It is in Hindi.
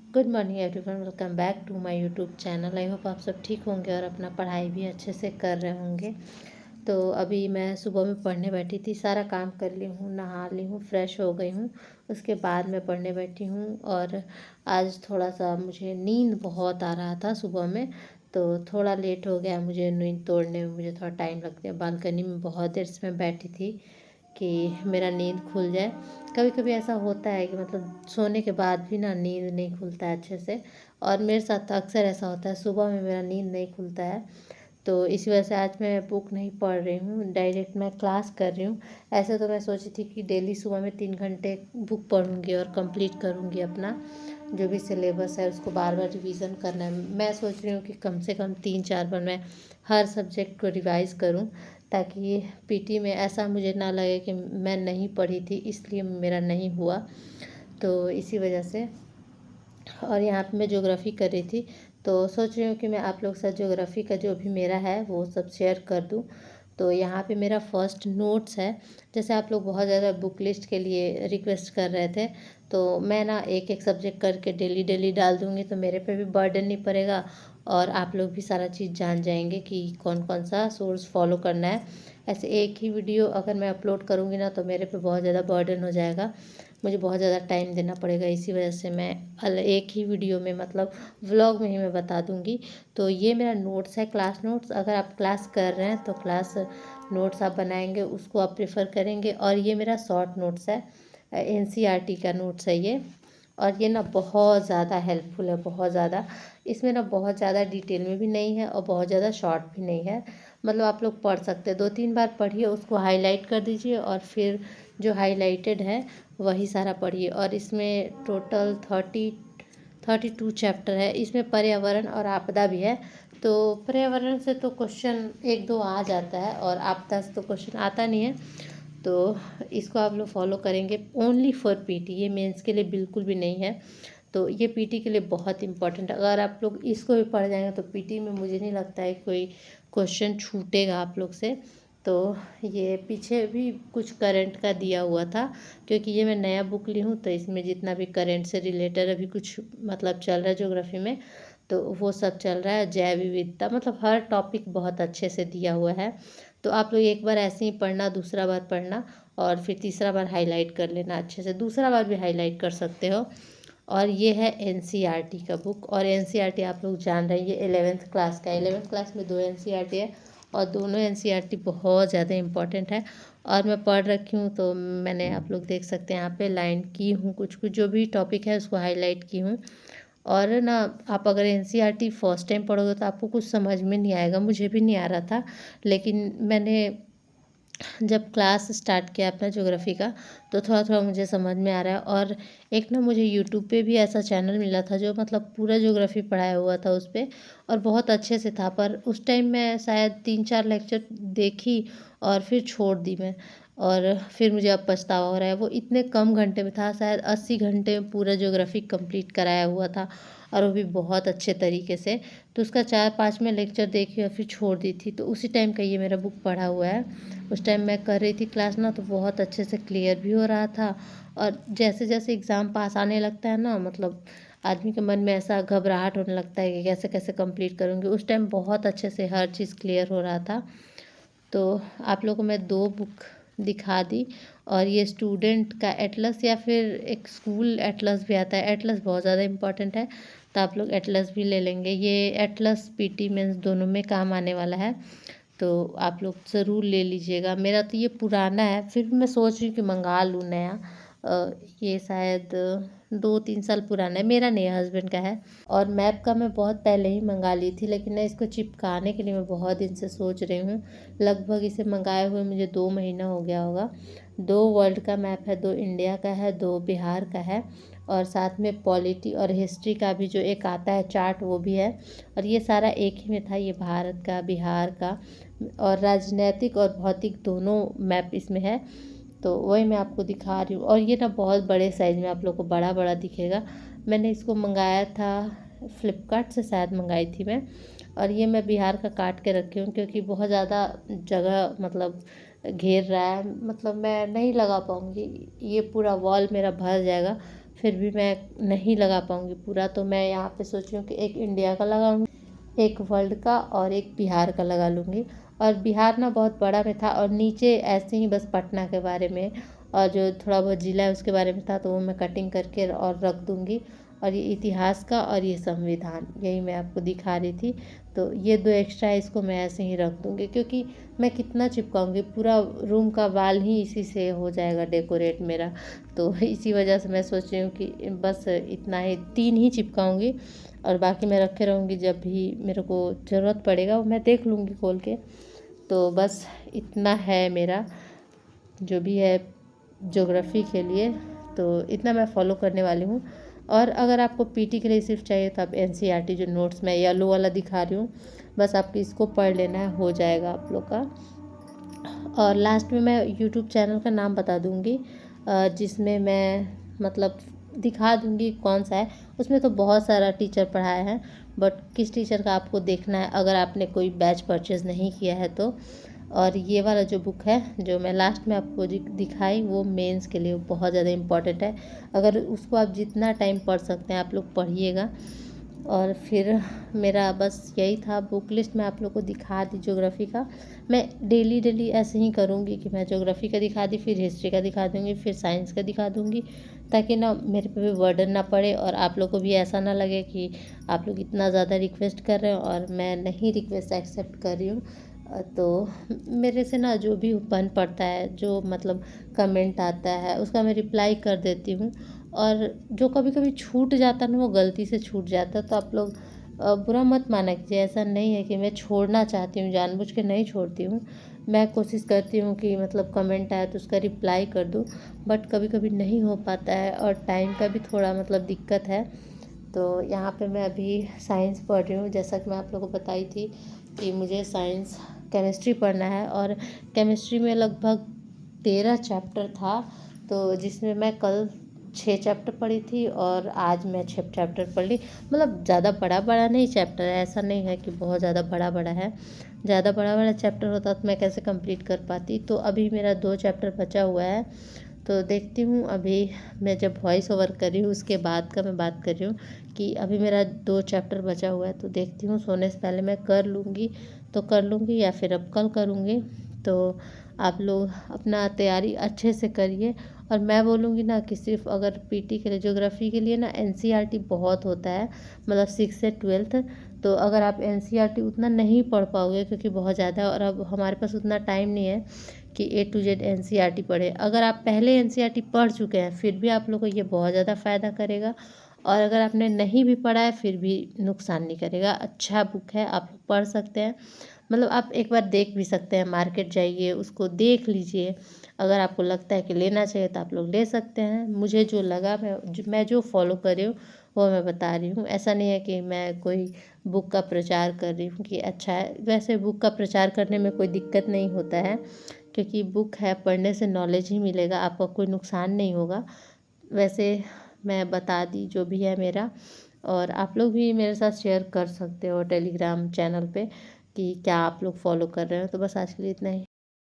Good morning everyone, welcome back to my YouTube channel. I hope आप सब ठीक होंगे और अपना पढ़ाई भी अच्छे से कर रहे होंगे। तो अभी मैं सुबह में पढ़ने बैठी थी, सारा काम कर ली हूँ, नहा ली हूँ, फ्रेश हो गई हूँ। उसके बाद मैं पढ़ने बैठी हूँ। और आज थोड़ा सा मुझे नींद बहुत आ रहा था सुबह में, तो थोड़ा लेट हो गया मुझे नींद तोड़ने में। मुझे थोड़ा टाइम लग गया, बालकनी में बहुत देर से मैं बैठी थी कि मेरा नींद खुल जाए। कभी कभी ऐसा होता है कि मतलब सोने के बाद भी ना नींद नहीं खुलता है अच्छे से, और मेरे साथ अक्सर ऐसा होता है, सुबह में मेरा नींद नहीं खुलता है। तो इसी वजह से आज मैं बुक नहीं पढ़ रही हूँ, डायरेक्ट मैं क्लास कर रही हूँ। ऐसे तो मैं सोची थी कि डेली सुबह में 3 घंटे बुक पढ़ूँगी और कंप्लीट करूँगी अपना जो भी सिलेबस है, उसको बार बार रिवीज़न करना है। मैं सोच रही हूँ कि कम से कम 3-4 बार मैं हर सब्जेक्ट को रिवाइज़ करूँ, ताकि पीटी में ऐसा मुझे ना लगे कि मैं नहीं पढ़ी थी इसलिए मेरा नहीं हुआ। तो इसी वजह से। और यहाँ पे मैं ज्योग्राफ़ी कर रही थी, तो सोच रही हूँ कि मैं आप लोग के साथ ज्योग्राफ़ी का जो भी मेरा है वो सब शेयर कर दूँ। तो यहाँ पे मेरा फर्स्ट नोट्स है। जैसे आप लोग बहुत ज़्यादा बुक लिस्ट के लिए रिक्वेस्ट कर रहे थे, तो मैं ना एक एक सब्जेक्ट करके डेली डेली डाल दूँगी, तो मेरे पे भी बर्डन नहीं पड़ेगा और आप लोग भी सारा चीज़ जान जाएंगे कि कौन कौन सा सोर्स फॉलो करना है। ऐसे एक ही वीडियो अगर मैं अपलोड करूँगी ना, तो मेरे पे बहुत ज़्यादा बर्डन हो जाएगा, मुझे बहुत ज़्यादा टाइम देना पड़ेगा। इसी वजह से मैं एक ही वीडियो में, मतलब व्लॉग में ही मैं बता दूंगी। तो ये मेरा नोट्स है, क्लास नोट्स। अगर आप क्लास कर रहे हैं तो क्लास नोट्स आप बनाएंगे, उसको आप प्रेफर करेंगे। और ये मेरा शॉर्ट नोट्स है, एनसीईआरटी का नोट्स है ये। और ये ना बहुत ज़्यादा हेल्पफुल है, बहुत ज़्यादा। इसमें ना बहुत ज़्यादा डिटेल में भी नहीं है और बहुत ज़्यादा शॉर्ट भी नहीं है, मतलब आप लोग पढ़ सकते हैं। 2-3 बार पढ़िए, उसको हाईलाइट कर दीजिए और फिर जो हाईलाइटेड है वही सारा पढ़िए। और इसमें टोटल 32 चैप्टर है। इसमें पर्यावरण और आपदा भी है। तो पर्यावरण से तो क्वेश्चन 1-2 आ जाता है और आपदा से तो क्वेश्चन आता नहीं है। तो इसको आप लोग फॉलो करेंगे ओनली फॉर पीटी, ये मेंस के लिए बिल्कुल भी नहीं है। तो ये पीटी के लिए बहुत इंपॉर्टेंट है। अगर आप लोग इसको भी पढ़ जाएंगे तो पीटी में मुझे नहीं लगता है कोई क्वेश्चन छूटेगा आप लोग से। तो ये पीछे भी कुछ करंट का दिया हुआ था, क्योंकि ये मैं नया बुक ली हूँ, तो इसमें जितना भी करंट से रिलेटेड अभी कुछ मतलब चल रहा है ज्योग्राफी में, तो वो सब चल रहा है। जैव विविधता, मतलब हर टॉपिक बहुत अच्छे से दिया हुआ है। तो आप लोग एक बार ऐसे ही पढ़ना, दूसरा बार पढ़ना और फिर तीसरा बार हाईलाइट कर लेना अच्छे से, दूसरा बार भी हाईलाइट कर सकते हो। और ये है एनसीईआरटी का बुक। और एनसीईआरटी आप लोग जान रहे हैं, ये 11th क्लास का है। 11th क्लास में 2 एनसीईआरटी है और दोनों एनसीईआरटी बहुत ज़्यादा इम्पॉर्टेंट है। और मैं पढ़ रखी हूँ, तो मैंने, आप लोग देख सकते हैं यहाँ पे लाइन की हूँ, कुछ कुछ जो भी टॉपिक है उसको हाईलाइट की हूँ। और ना, आप अगर एनसीईआरटी फर्स्ट टाइम पढ़ोगे तो आपको कुछ समझ में नहीं आएगा, मुझे भी नहीं आ रहा था। लेकिन मैंने जब क्लास स्टार्ट किया अपना ज्योग्राफी का, तो थोड़ा थोड़ा मुझे समझ में आ रहा है। और एक ना मुझे यूट्यूब पे भी ऐसा चैनल मिला था जो मतलब पूरा ज्योग्राफी पढ़ाया हुआ था उस पर, और बहुत अच्छे से था। पर उस टाइम मैं शायद 3-4 लेक्चर देखी और फिर छोड़ दी मैं। और फिर मुझे अब पछतावा हो रहा है, वो इतने कम घंटे में था, शायद 80 घंटे में पूरा ज्योग्राफी कंप्लीट कराया हुआ था, और वो भी बहुत अच्छे तरीके से। तो उसका 4-5 में लेक्चर देखी और फिर छोड़ दी थी। तो उसी टाइम का ये मेरा बुक पढ़ा हुआ है। उस टाइम मैं कर रही थी क्लास ना, तो बहुत अच्छे से क्लियर भी हो रहा था। और जैसे जैसे एग्ज़ाम पास आने लगता है ना, मतलब आदमी के मन में ऐसा घबराहट होने लगता है कि कैसे कैसे कंप्लीट करूँगी। उस टाइम बहुत अच्छे से हर चीज़ क्लियर हो रहा था। तो आप लोगों को मैं 2 बुक दिखा दी। और ये स्टूडेंट का एटलस, या फिर एक स्कूल एटलस भी आता है। एटलस बहुत ज़्यादा इम्पोर्टेंट है, तो आप लोग एटलस भी ले लेंगे। ये एटलस पीटी मेंस दोनों में काम आने वाला है, तो आप लोग ज़रूर ले लीजिएगा। मेरा तो ये पुराना है, फिर भी मैं सोच रही हूँ कि मंगा लूँ नया। ये शायद 2-3 साल पुराना है, मेरा नहीं, हस्बैंड का है। और मैप का मैं बहुत पहले ही मंगा ली थी, लेकिन ना इसको चिपकाने के लिए मैं बहुत दिन से सोच रही हूँ। लगभग इसे मंगाए हुए मुझे 2 महीना हो गया होगा। 2 वर्ल्ड का मैप है, 2 इंडिया का है, 2 बिहार का है। और साथ में पॉलिटी और हिस्ट्री का भी जो एक आता है चार्ट, वो भी है। और ये सारा एक ही में था, ये भारत का, बिहार का, और राजनैतिक और भौतिक दोनों मैप इसमें है। तो वही मैं आपको दिखा रही हूँ। और ये ना बहुत बड़े साइज़ में आप लोग को बड़ा बड़ा दिखेगा। मैंने इसको मंगाया था, फ्लिपकार्ट से शायद मंगाई थी मैं। और ये मैं बिहार का काट के रखी हूँ, क्योंकि बहुत ज़्यादा जगह मतलब घेर रहा है, मतलब मैं नहीं लगा पाऊँगी, ये पूरा वॉल मेरा भर जाएगा। फिर भी मैं नहीं लगा पाऊँगी पूरा। तो मैं यहाँ पे सोच रही हूँ कि एक इंडिया का लगाऊँगी, एक वर्ल्ड का और एक बिहार का लगा लूँगी। और बिहार ना बहुत बड़ा में था और नीचे ऐसे ही बस पटना के बारे में और जो थोड़ा बहुत ज़िला है उसके बारे में था, तो वो मैं कटिंग करके और रख दूँगी। और ये इतिहास का और ये संविधान, यही मैं आपको दिखा रही थी। तो ये 2 एक्स्ट्रा इसको मैं ऐसे ही रख दूँगी, क्योंकि मैं कितना चिपकाऊँगी, पूरा रूम का वॉल ही इसी से हो जाएगा डेकोरेट मेरा। तो इसी वजह से मैं सोच रही हूँ कि बस इतना ही 3 ही चिपकाऊँगी और बाकी मैं रखे रहूँगी, जब भी मेरे को ज़रूरत पड़ेगा वो मैं देख लूँगी खोल के। तो बस इतना है मेरा जो भी है ज्योग्राफी के लिए, तो इतना मैं फॉलो करने वाली हूँ। और अगर आपको पीटी के लिए सिर्फ चाहिए तो आप एनसीईआरटी जो नोट्स मैं येलो वाला दिखा रही हूँ, बस आपको इसको पढ़ लेना है, हो जाएगा आप लोग का। और लास्ट में मैं यूट्यूब चैनल का नाम बता दूँगी, जिसमें मैं मतलब दिखा दूँगी कौन सा है। उसमें तो बहुत सारा टीचर पढ़ाया है, बट किस टीचर का आपको देखना है अगर आपने कोई बैच परचेज़ नहीं किया है तो। और ये वाला जो बुक है जो मैं लास्ट में आपको दिखाई, वो मेंस के लिए बहुत ज़्यादा इम्पॉर्टेंट है। अगर उसको आप जितना टाइम पढ़ सकते हैं आप लोग पढ़िएगा। और फिर मेरा बस यही था, बुक लिस्ट मैं आप लोग को दिखा दी ज्योग्राफी का। मैं डेली ऐसे ही करूँगी कि मैं ज्योग्राफी का दिखा दी, फिर हिस्ट्री का दिखा दूँगी, फिर साइंस का दिखा दूँगी, ताकि ना मेरे पे भी बर्डन ना पड़े और आप लोग को भी ऐसा ना लगे कि आप लोग इतना ज़्यादा रिक्वेस्ट कर रहे हो और मैं नहीं रिक्वेस्ट एक्सेप्ट कर रही हूँ। तो मेरे से ना जो भी बन पड़ता है, जो मतलब कमेंट आता है उसका मैं रिप्लाई कर देती हूँ। और जो कभी-कभी छूट जाता है ना, वो गलती से छूट जाता है, तो आप लोग बुरा मत माना कीजिए। ऐसा नहीं है कि मैं छोड़ना चाहती हूँ, जानबूझ के नहीं छोड़ती हूँ। मैं कोशिश करती हूँ कि मतलब कमेंट आया तो उसका रिप्लाई कर दूँ, बट कभी-कभी नहीं हो पाता है और टाइम का भी थोड़ा मतलब दिक्कत है। तो यहाँ पे मैं अभी साइंस पढ़ रही हूँ, जैसा कि मैं आप लोगों को बताई थी कि मुझे साइंस केमिस्ट्री पढ़ना है। और केमिस्ट्री में लगभग 13 चैप्टर था, तो जिसमें मैं कल 6 चैप्टर पढ़ी थी और आज मैं 6 चैप्टर पढ़ ली। मतलब ज़्यादा बड़ा नहीं चैप्टर है, ऐसा नहीं है कि बहुत ज़्यादा बड़ा है। ज़्यादा बड़ा चैप्टर होता तो मैं कैसे कंप्लीट कर पाती। तो अभी मेरा 2 चैप्टर बचा हुआ है, तो देखती हूँ। अभी मैं जब वॉइस ओवर कर रही हूँ उसके बाद का मैं बात कर रही हूँ कि अभी मेरा 2 चैप्टर बचा हुआ है, तो देखती हूँ सोने से पहले मैं कर लूँगी तो कर लूँगी या फिर अब कल करूँगी। तो आप लोग अपना तैयारी अच्छे से करिए। और मैं बोलूँगी ना कि सिर्फ अगर पीटी के लिए, ज्योग्राफी के लिए ना एनसीईआरटी बहुत होता है, मतलब 6 से 12। तो अगर आप एनसीईआरटी उतना नहीं पढ़ पाओगे क्योंकि बहुत ज़्यादा है और अब हमारे पास उतना टाइम नहीं है कि ए टू जेड एनसीईआरटी पढ़े। अगर आप पहले एनसीईआरटी पढ़ चुके हैं फिर भी आप लोग को ये बहुत ज़्यादा फ़ायदा करेगा, और अगर आपने नहीं भी पढ़ा है फिर भी नुकसान नहीं करेगा। अच्छा बुक है, आप पढ़ सकते हैं। मतलब आप एक बार देख भी सकते हैं, मार्केट जाइए उसको देख लीजिए। अगर आपको लगता है कि लेना चाहिए तो आप लोग ले सकते हैं। मुझे जो लगा, मैं जो फॉलो कर रही हूँ वो मैं बता रही हूँ। ऐसा नहीं है कि मैं कोई बुक का प्रचार कर रही हूँ कि अच्छा है। वैसे बुक का प्रचार करने में कोई दिक्कत नहीं होता है, क्योंकि बुक है, पढ़ने से नॉलेज ही मिलेगा, आपका कोई नुकसान नहीं होगा। वैसे मैं बता दी जो भी है मेरा। और आप लोग भी मेरे साथ शेयर कर सकते हो टेलीग्राम चैनल पे कि क्या आप लोग फॉलो कर रहे हो। तो बस आज के लिए इतना ही।